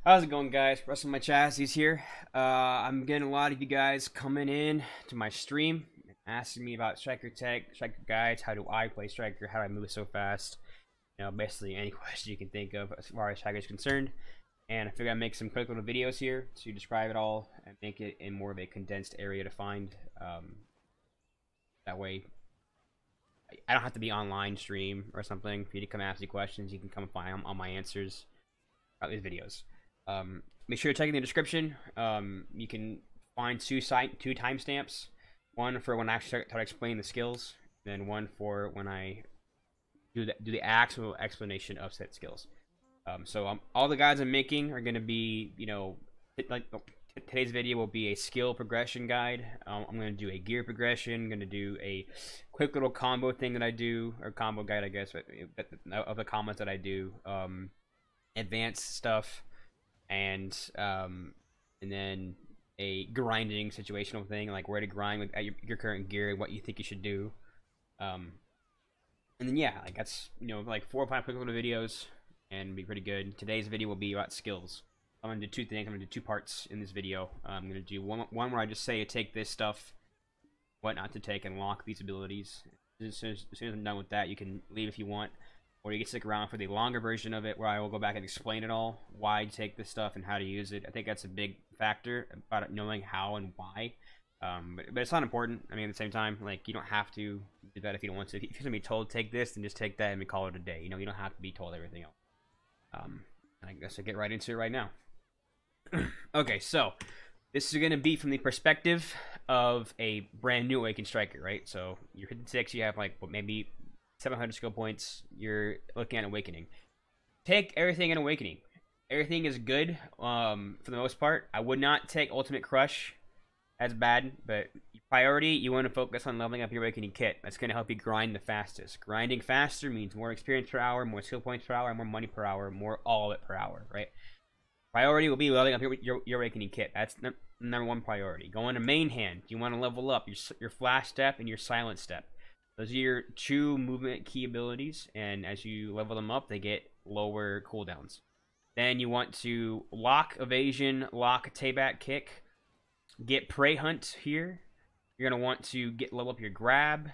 How's it going, guys? Russell my chassis here. I'm getting a lot of you guys coming in to my stream asking me about striker tech, striker guides, how do I play striker, how do I move so fast, basically any question you can think of as far as striker is concerned. And I figured I'd make some quick little videos here to describe it all and make it in more of a condensed area to find. That way I don't have to be online stream or something for you to come ask me questions. You can come find all my answers about these videos. Make sure to check in the description. You can find two timestamps. One for when I actually start explaining the skills, then one for when I do the actual explanation of set skills. All the guides I'm making are going to be, today's video will be a skill progression guide. I'm going to do a gear progression. I'm going to do a quick little combo thing that I do, or combo guide, I guess, of the combos that I do. Advanced stuff. And then a grinding situational thing, like where to grind with your current gear, what you think you should do. And then yeah, like that's like 4 or 5 quick little videos, and be pretty good. Today's video will be about skills. I'm gonna do two things. I'm gonna do 2 parts in this video. I'm gonna do one where I just say take this stuff, what not to take, and lock these abilities. As soon as I'm done with that, you can leave if you want. Or you can stick around for the longer version of it, where I will go back and explain it all, why to take this stuff and how to use it. I think that's a big factor about knowing how and why. But it's not important. I mean, at the same time, like, you don't have to do that if you don't want to. If you're gonna be told take this, then just take that and we call it a day. You don't have to be told everything else. I guess I'll get right into it right now. Okay, so this is gonna be from the perspective of a brand new Awakened Striker, right? So you're hitting 6, you have like maybe 700 skill points. You're looking at Awakening. Take everything in Awakening. Everything is good for the most part. I would not take Ultimate Crush. That's bad, but priority, you want to focus on leveling up your Awakening kit. That's going to help you grind the fastest. Grinding faster means more experience per hour, more skill points per hour, more money per hour, more all of it per hour, right? Priority will be leveling up your Awakening kit. That's number 1 priority. Go into main hand. You want to level up your flash step and your silent step. Those are your 2 movement key abilities, and as you level them up, they get lower cooldowns. Then you want to lock evasion, lock tayback kick, get prey hunt here. You're going to want to level up your grab.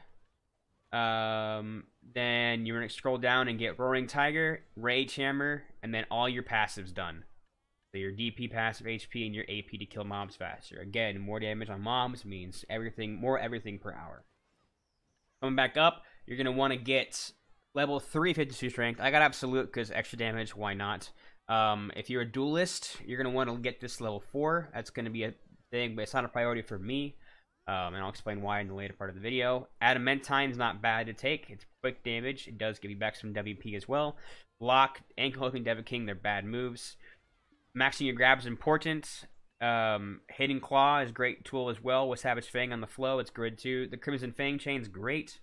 Then you're going to scroll down and get roaring tiger, rage hammer, and then all your passives done. So your DP passive HP and your AP to kill mobs faster. Again, more damage on mobs means more everything per hour. Coming back up, you're going to want to get level 3 52 strength. I got absolute because extra damage, why not? If you're a duelist, you're going to want to get this level 4. That's going to be a thing, but it's not a priority for me. And I'll explain why in the later part of the video. Adamantine is not bad to take. It's quick damage. It does give you back some WP as well. Lock, Ankle Hooking, Devil King, they're bad moves. Maxing your grab is important. Hidden Claw is a great tool as well with Savage Fang on the flow. It's good too. The Crimson Fang chain's great.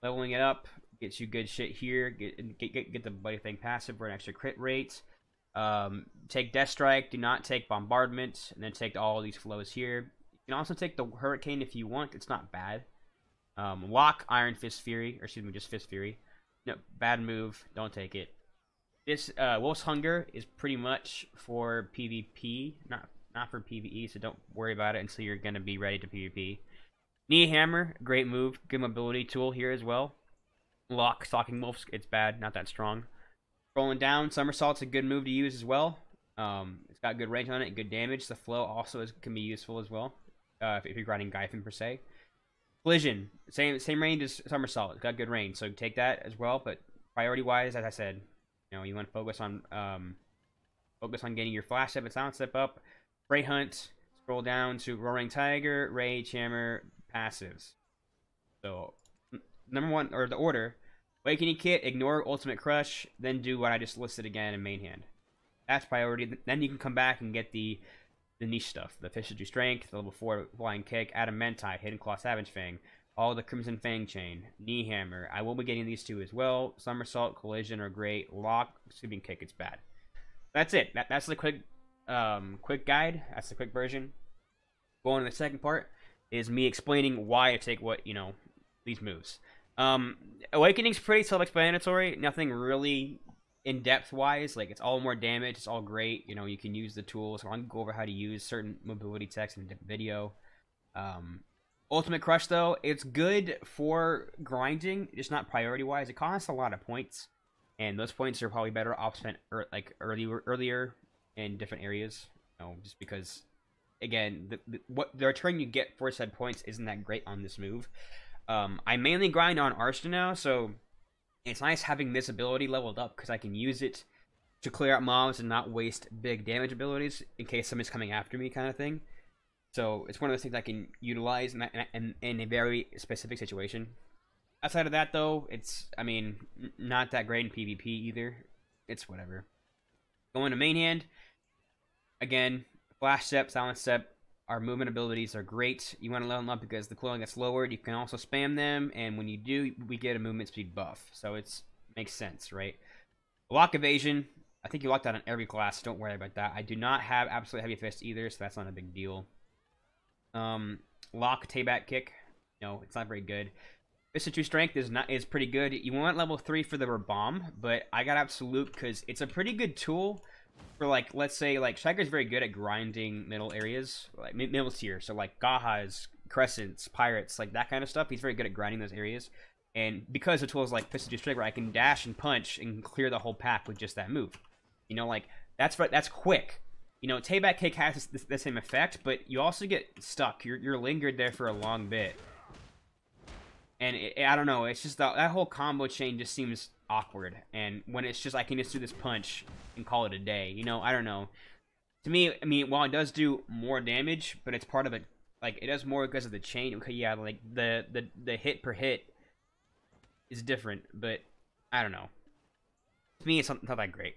Leveling it up gets you good shit here. Get the Bloody Fang passive for an extra crit rate. Take Death Strike. Do not take Bombardment, and then take all these flows here. You can also take the Hurricane if you want. It's not bad. Lock Iron Fist Fury, or excuse me, just Fist Fury. No, bad move. Don't take it. This Wolf's Hunger is pretty much for PvP, not for PvE, so don't worry about it until you're going to be ready to PvP. Knee Hammer, great move. Good mobility tool here as well. Lock, Stalking Wolves, it's bad, not that strong. Rolling down, Somersault's a good move to use as well. It's got good range on it, good damage. The flow also can be useful as well, if you're grinding Gyphon per se. Collision, same range as Somersault. It's got good range, so take that as well. But priority-wise, as I said, you want to focus on getting your flash step and silent step up. Prey Hunt, scroll down to Roaring Tiger, Rage Hammer, passives. So, number 1, or the order, Awakening Kit, ignore Ultimate Crush, then do what I just listed again in main hand. That's priority. Then you can come back and get the niche stuff. The Fish of Strength, the level 4 Flying Kick, Adamantine, Hidden Claw, Savage Fang, all the Crimson Fang chain, Knee Hammer. I will be getting these 2 as well. Somersault, Collision are great. Lock, Sweeping Kick, it's bad. That's it. That's the quick guide. That's the quick version. Going to the second part is me explaining why I take what, these moves. Awakening's pretty self-explanatory. Nothing really in-depth wise, like it's all more damage, it's all great. You know, you can use the tools. So I'm gonna go over how to use certain mobility techs in a different video. Ultimate Crush though, it's good for grinding, just not priority wise. It costs a lot of points, and those points are probably better off spent earlier in different areas. You know, just because, again, what the return you get for said points isn't that great on this move. I mainly grind on Arsta now, so it's nice having this ability leveled up because I can use it to clear out mobs and not waste big damage abilities in case somebody's coming after me, kind of thing. So it's one of those things I can utilize in a very specific situation. Outside of that, though, it's, I mean, not that great in PvP either. It's whatever. Going to main hand, again, Flash Step, Silent Step, our movement abilities are great. You want to level them up because the cooldown gets lowered. You can also spam them, and when you do, we get a movement speed buff. So it makes sense, right? Lock Evasion, I think you lock that on every class. Don't worry about that. I do not have Absolute Heavy Fist either, so that's not a big deal. Lock Tayback Kick, no, it's not very good. Fist of True Strength is pretty good. You want level 3 for the bomb, but I got Absolute because it's a pretty good tool for, like, let's say, like, Striker's very good at grinding middle areas, like middle tier. So like Gahas, Crescents, Pirates, like that kind of stuff. He's very good at grinding those areas. And because of tools like Fist of True Strength, where I can dash and punch and clear the whole pack with just that move, you know, like that's quick. You know, Tayback Kick has the same effect, but you also get stuck. You're lingered there for a long bit. And I don't know, it's just that whole combo chain just seems awkward. And when it's just, I can just do this punch and call it a day. You know, I don't know. To me, I mean, while it does do more damage, but it's part of it, like, it does more because of the chain. Okay, yeah, like, the hit per hit is different, but I don't know. To me, it's not that great.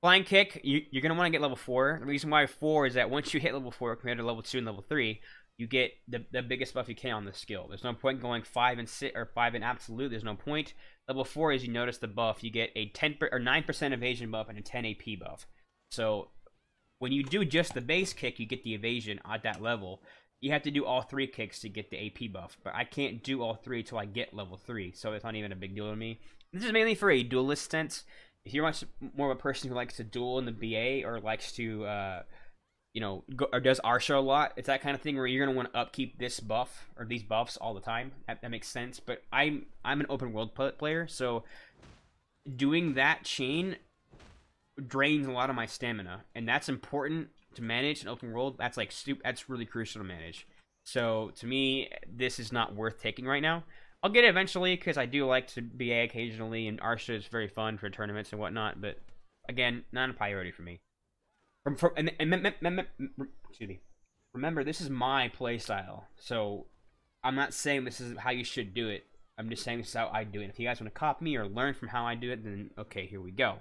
Flying Kick, you're going to want to get level 4. The reason why 4 is that once you hit level 4 compared to level 2 and level 3, you get the biggest buff you can on the skill. There's no point going 5 and 6 or 5 in absolute. There's no point. Level 4 is, you notice the buff. You get a 10 or 9% evasion buff and a 10 AP buff. So when you do just the base kick, you get the evasion at that level. You have to do all 3 kicks to get the AP buff, but I can't do all 3 till I get level 3, so it's not even a big deal to me. This is mainly for a duelist sense. If you're much more of a person who likes to duel in the BA or likes to, you know, or does Arsha a lot, it's that kind of thing where you're gonna want to upkeep this buff or these buffs all the time. That makes sense. But I'm an open world player, so doing that chain drains a lot of my stamina, and that's important to manage in open world. That's like that's really crucial to manage. So to me, this is not worth taking right now. I'll get it eventually because I do like to BA occasionally, and Arsha is very fun for tournaments and whatnot. But again, not a priority for me. Excuse me. Remember, this is my playstyle, so I'm not saying this is how you should do it. I'm just saying this is how I do it. If you guys want to copy me or learn from how I do it, then okay, here we go.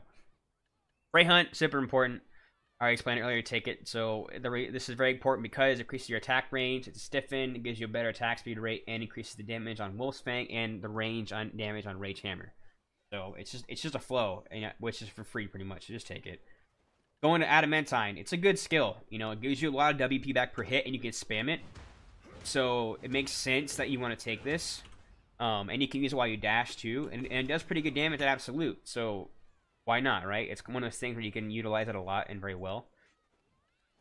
Ray Hunt, super important. I already explained it earlier, take it. So this is very important because it increases your attack range, it's stiffened, it gives you a better attack speed rate, and increases the damage on Wolf's Fang and the range on damage on Rage Hammer. So it's just a flow, which is for free pretty much. So just take it. Going to Adamantine, it's a good skill. You know, it gives you a lot of WP back per hit, and you can spam it. So it makes sense that you want to take this. And you can use it while you dash too, and it does pretty good damage at absolute. So why not, right? It's one of those things where you can utilize it a lot and very well.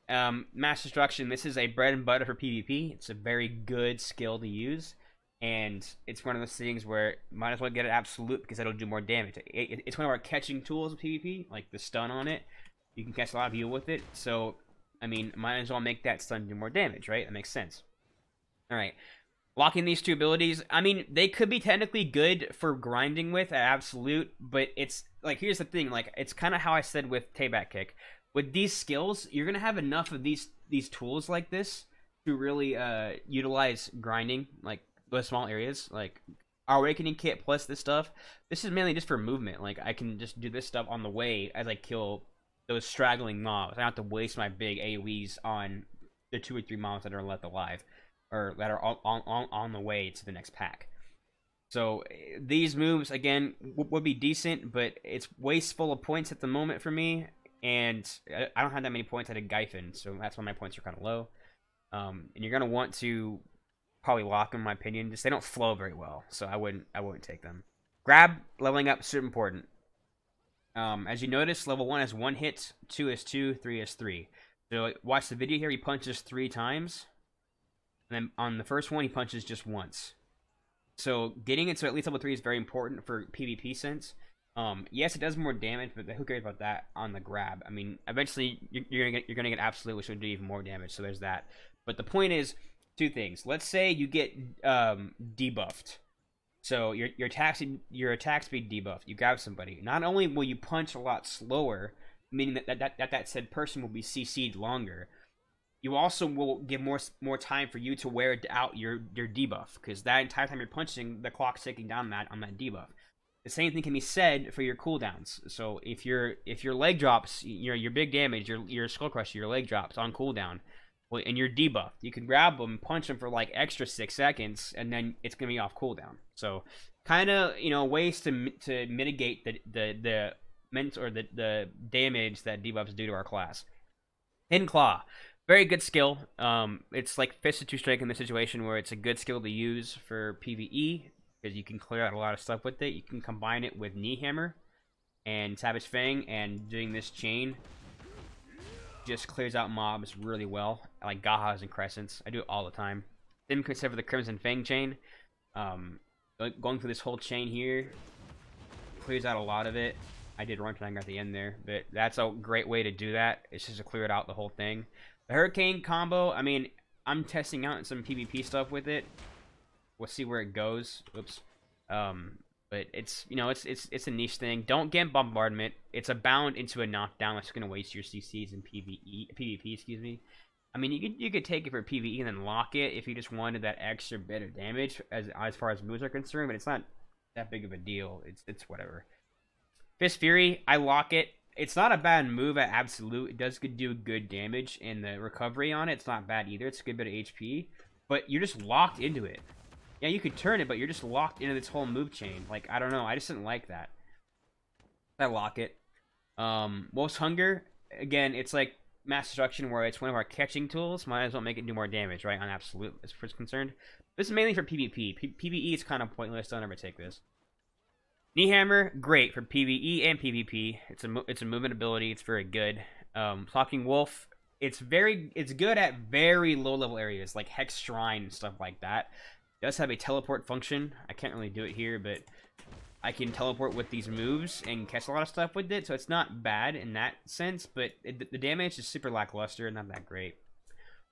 Mass Destruction, this is a bread and butter for PvP. It's a very good skill to use, and it's one of those things where might as well get it absolute because it'll do more damage. It's one of our catching tools of PvP, like the stun on it. You can catch a lot of people with it, so I mean, might as well make that stun do more damage, right? That makes sense. All right. Locking these 2 abilities, I mean, they could be technically good for grinding with at absolute, but it's, like, here's the thing, like, it's kind of how I said with Tayback Kick. With these skills, you're going to have enough of these tools like this to really utilize grinding, like, those small areas, like, our Awakening Kit plus this stuff. This is mainly just for movement, like, I can just do this stuff on the way as I kill those straggling mobs. I don't have to waste my big AoEs on the 2 or 3 mobs that are left alive, or that are on the way to the next pack. So these moves, again, would be decent, but it's wasteful of points at the moment for me, and I don't have that many points at a Gyphon, so that's why my points are kind of low. And you're going to want to probably lock them, in my opinion. Just they don't flow very well, so I wouldn't take them. Grab, leveling up, super important. As you notice, level 1 has 1 hit, 2 is 2, 3 is 3. So watch the video here. He punches 3 times, and then on the first one he punches just once. So getting into at least level 3 is very important for PvP sense. Yes, it does more damage, but who cares about that on the grab? I mean, eventually you're gonna get absolute, which will do even more damage. So there's that. But the point is 2 things. Let's say you get debuffed. So your attack speed debuffed. You grab somebody. Not only will you punch a lot slower, meaning that said person will be CC'd longer, you also will give more time for you to wear out your debuff, because that entire time you're punching, the clock's ticking down on that debuff. The same thing can be said for your cooldowns. So if your leg drops, your big damage, your skull crusher, your leg drops on cooldown, and you're debuffed, you can grab them, punch them for like extra 6 seconds, and then it's gonna be off cooldown. So kind of ways to mitigate the damage that debuffs do to our class. Hidden Claw, very good skill. It's like Fist of 2 Strike in the situation where it's a good skill to use for PvE because you can clear out a lot of stuff with it. You can combine it with Knee Hammer and Savage Fang, and doing this chain just clears out mobs really well, like Gahas and Crescents. I do it all the time. Then except for the Crimson Fang chain, going through this whole chain here clears out a lot of it. I did run triangle at the end there, but that's a great way to do that. It's just to clear it out the whole thing. The Hurricane combo, I mean, I'm testing out some PvP stuff with it. We'll see where it goes. Oops. But it's it's a niche thing. Don't get bombardment. It's a bound into a knockdown that's gonna waste your CCs in PvP. Excuse me. I mean, you could take it for PvE and then lock it if you just wanted that extra bit of damage as far as moves are concerned. But it's not that big of a deal. It's whatever. Fist Fury, I lock it. It's not a bad move at absolute. It does do good damage, and the recovery on it's not bad either. It's a good bit of HP, but you're just locked into it. Yeah, you could turn it, but you're just locked into this whole move chain. Like, I don't know. I just didn't like that. I lock it. Wolf's Hunger, again, it's like Mass Destruction, where it's one of our catching tools. Might as well make it do more damage, right, on absolute as far as concerned. This is mainly for PvP. PvE is kind of pointless. Don't ever take this. Knee Hammer, great for PvE and PvP. It's a movement ability. It's very good. Talking Wolf, it's good at very low level areas like Hex Shrine and stuff like that. It does have a teleport function. I can't really do it here, but I can teleport with these moves and catch a lot of stuff with it, so it's not bad in that sense, but the damage is super lackluster and not that great.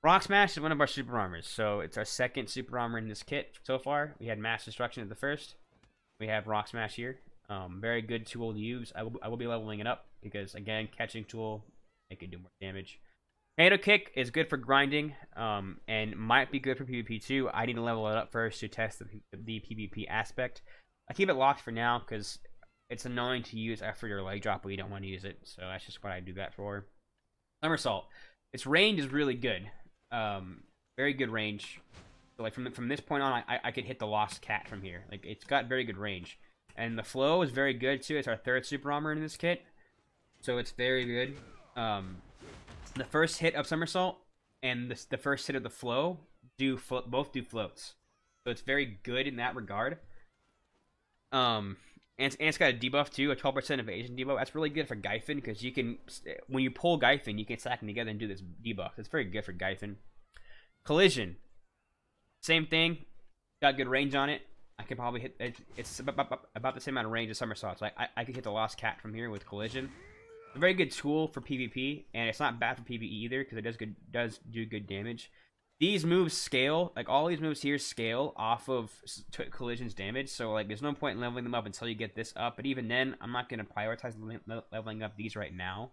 Rock Smash is one of our super armors, so it's our second super armor in this kit so far. We had Mass Destruction at the first. We have Rock Smash here. Very good tool to use. I will be leveling it up because, again, catching tool, it can do more damage. Tornado Kick is good for grinding, and might be good for PvP too. I need to level it up first to test the PvP aspect. I keep it locked for now because it's annoying to use after your leg drop, but you don't want to use it. So that's just what I do that for. Somersault. Its range is really good. Very good range. So like from this point on, I could hit the Lost Cat from here. Like, it's got very good range. And the flow is very good too. It's our third super armor in this kit, so it's very good. The first hit of Somersault and the first hit of the flow both do floats, so it's very good in that regard. And it's got a debuff too, a 12% evasion debuff. That's really good for Gyphon because you can, when you pull Gyphon, you can stack them together and do this debuff. It's very good for Gyphon. Collision, same thing. Got good range on it. I can probably hit it. It's about the same amount of range as Somersault. So I could hit the Lost Cat from here with Collision. A very good tool for PvP, and it's not bad for PvE either because it does do good damage. These moves scale, like all these moves here scale off of Collision's damage, so like there's no point in leveling them up until you get this up. But even then, I'm not going to prioritize leveling up these right now,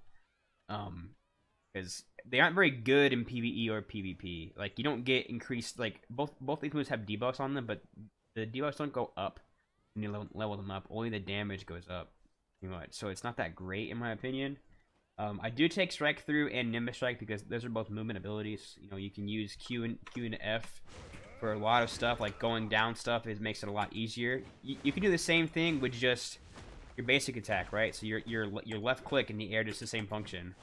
because they aren't very good in PvE or PvP. Like, you don't get increased, like both these moves have debuffs on them, but the debuffs don't go up when you level them up. Only the damage goes up. So it's not that great in my opinion. I do take Strike Through and Nimbus Strike because those are both movement abilities. You can use Q and F for a lot of stuff, like going down stuff. It makes it a lot easier. You can do the same thing with just your basic attack, right? So your left click in the air does the same function.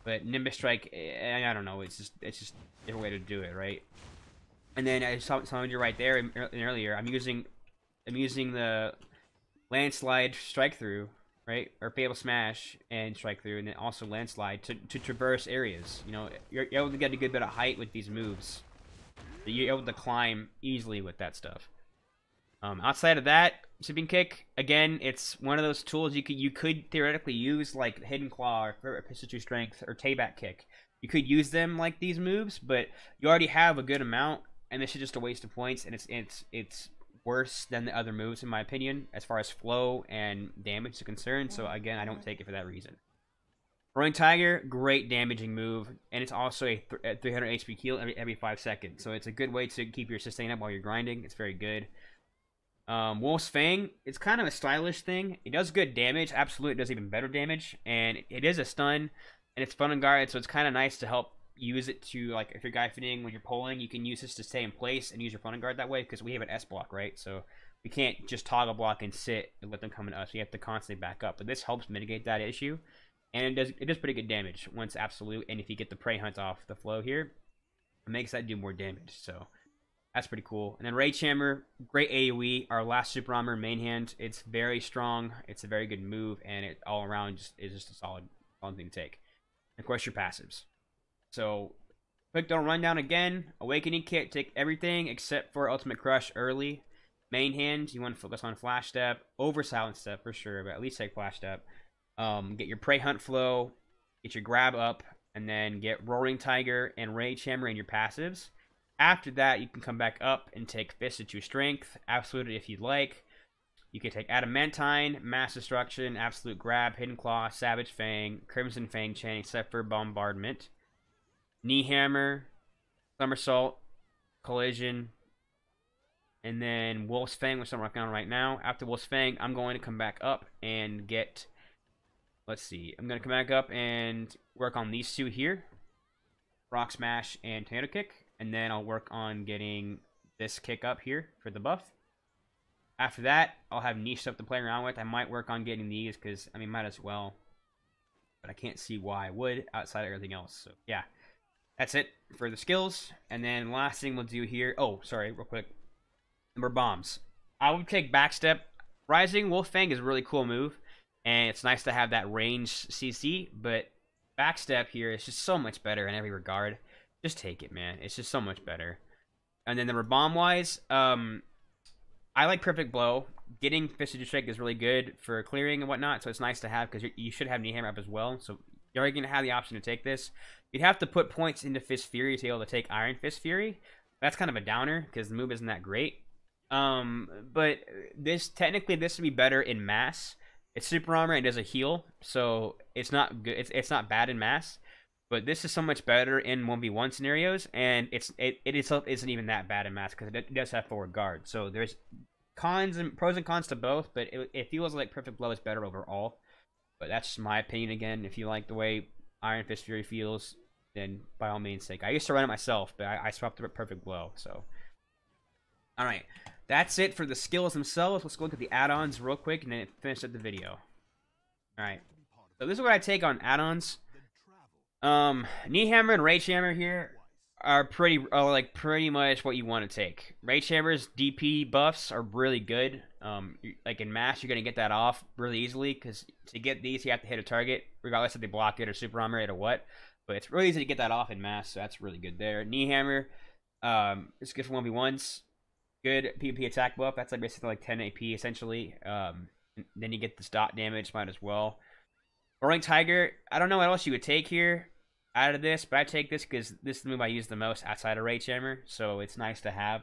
But Nimbus Strike, I don't know. It's just a different way to do it, right? And then I saw you right there earlier. I'm using the Landslide Strike Through right? Or Fatal Smash and Strike Through, and then also Landslide to traverse areas. You know, you're able to get a good bit of height with these moves. So you're able to climb easily with that stuff. Outside of that, Sweeping Kick, again, it's one of those tools you could theoretically use like Hidden Claw or Pistol Strength or Tayback Kick. You could use them like these moves, but you already have a good amount, and this is just a waste of points, and it's worse than the other moves in my opinion as far as flow and damage is concerned. So again, I don't take it for that reason. Roaring Tiger, great damaging move, and it's also a 300 HP heal every 5 seconds. So it's a good way to keep your sustain up while you're grinding. It's very good. Wolf's Fang, it's kind of a stylish thing. It does good damage, absolutely. It does even better damage, and it is a stun, and it's fun and guarded, so it's kind of nice to help use it to, like, if you're guy fitting when you're pulling, you can use this to stay in place and use your fun and guard that way, because we have an S block, right? So we can't just toggle block and sit and let them come in us. We have to constantly back up, but this helps mitigate that issue, and it does pretty good damage once absolute, and if you get the Prey Hunt off the flow here, it makes that do more damage, so that's pretty cool. And then Rage Hammer, great AoE, our last super armor main hand. It's very strong, it's a very good move, and it all around is just a solid thing to take. And of course your passives. So quick little rundown again. Awakening Kit, take everything except for Ultimate Crush early. Main hand, you want to focus on Flash Step, over Silent Step for sure, but at least take Flash Step. Get your Prey Hunt flow, get your grab up, and then get Roaring Tiger and Rage Hammer in your passives. After that, you can come back up and take Fist at your Strength, Absolute if you'd like. You can take Adamantine, Mass Destruction, Absolute Grab, Hidden Claw, Savage Fang, Crimson Fang Chain, except for Bombardment. Knee Hammer, Somersault, Collision, and then Wolf's Fang, which I'm working on right now. After Wolf's Fang, I'm going to come back up and get, let's see, I'm going to come back up and work on these two here, Rock Smash and Tornado Kick, and then I'll work on getting this kick up here for the buff. After that, I'll have niche stuff to play around with. I might work on getting these because, I mean, might as well, but I can't see why I would outside of everything else. So yeah. That's it for the skills. And then last thing we'll do here. Oh, sorry, real quick. Number bombs. I would take Backstep. Rising Wolf Fang is a really cool move. And it's nice to have that range CC. But Backstep here is just so much better in every regard. Just take it, man. It's just so much better. And then number bomb wise, I like Perfect Blow. Getting Fisted Strike is really good for clearing and whatnot. So it's nice to have because you should have Knee Hammer up as well. So you're already going to have the option to take this. You'd have to put points into Fist Fury to be able to take Iron Fist Fury. That's kind of a downer because the move isn't that great. But technically this would be better in mass. It's super armor and does a heal, so it's not good. It's not bad in mass, but this is so much better in 1v1 scenarios, and it itself isn't even that bad in mass because it does have forward guard. So there's pros and cons to both, but it feels like Perfect Blow is better overall. But that's just my opinion again. If you like the way Iron Fist Fury feels, then by all means take. I used to run it myself, but I swapped it with Perfect Blow. So, all right, that's it for the skills themselves. Let's go look at the add-ons real quick and then finish up the video. All right, so this is what I take on add-ons. Knee Hammer and Rage Hammer here are pretty much what you want to take. Rage Hammer's DP buffs are really good. Like in mass, you're gonna get that off really easily because to get these, you have to hit a target, regardless if they block it or super armor it or what. But it's really easy to get that off in mass, so that's really good there. Knee Hammer, it's good for 1v1s. Good PvP attack buff. That's like basically like 10 AP essentially. Then you get this dot damage, might as well. Roaring Tiger, I don't know what else you would take here out of this, but I take this because this is the move I use the most outside of Rage Hammer, so it's nice to have.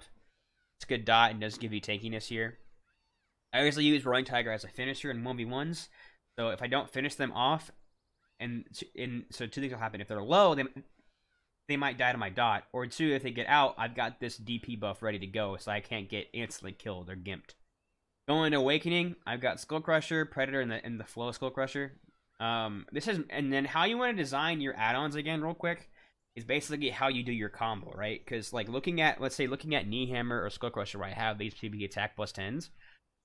It's a good dot and does give you tankiness here. I usually use Roaring Tiger as a finisher in 1v1s, so if I don't finish them off, so two things will happen. If they're low, they might die to my dot, or two, if they get out, I've got this DP buff ready to go, so I can't get instantly killed or gimped. Going to Awakening, I've got Skull Crusher, Predator, and the Flow Skull Crusher. And then how you want to design your add-ons again, real quick, is basically how you do your combo, right? Because like let's say looking at Knee Hammer or Skull Crusher, where I have these PvP attack plus 10s,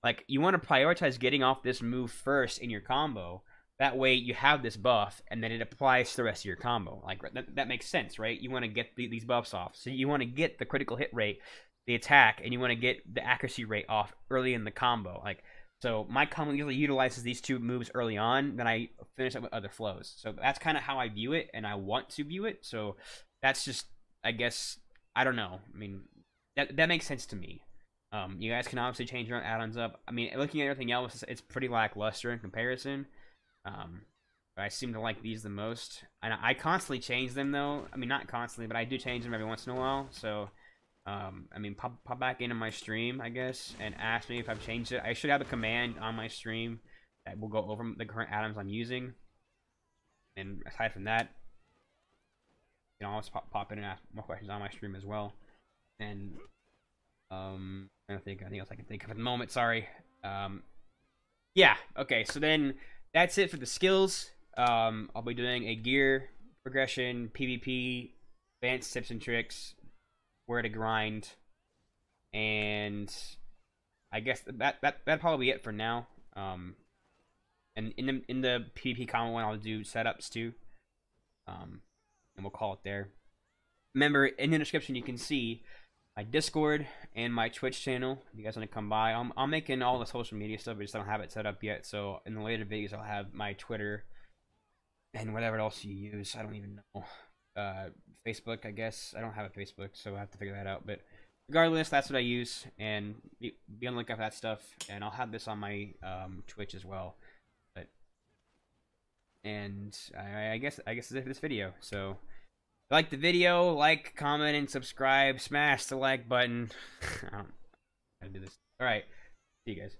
like you want to prioritize getting off this move first in your combo. That way you have this buff, and then it applies to the rest of your combo. Like that makes sense, right? You want to get these buffs off, so you want to get the critical hit rate, the attack, and you want to get the accuracy rate off early in the combo. Like So my combo usually utilizes these two moves early on, then I finish up with other flows. So that's kind of how I view it, and I want to view it. So that's just, I guess, I don't know. I mean, that makes sense to me. You guys can obviously change your own add-ons up. I mean, looking at everything else, it's pretty lackluster in comparison. But I seem to like these the most. And I constantly change them, though. I mean, not constantly, but I do change them every once in a while. So, I mean, pop back into my stream, I guess, and ask me if I've changed it. I should have a command on my stream that will go over the current add-ons I'm using. And aside from that, you can always pop in and ask more questions on my stream as well. And I think anything else I can think of at the moment. Sorry. Yeah. Okay. So then that's it for the skills. I'll be doing a gear progression, PvP, advanced tips and tricks, where to grind, and I guess that'd probably be it for now. And in the PvP combo one, I'll do setups too. And we'll call it there. Remember, in the description you can see my Discord and my Twitch channel. If you guys want to come by, I'm making all the social media stuff. I just don't have it set up yet. So in the later videos, I'll have my Twitter and whatever else you use. I don't even know. Facebook, I guess. I don't have a Facebook, so I have to figure that out. But regardless, that's what I use, and be on the lookout for that stuff. And I'll have this on my Twitch as well. But I guess that's it for this video. So, like the video, like, comment, and subscribe. Smash the like button. I don't know how to do this. All right, see you guys.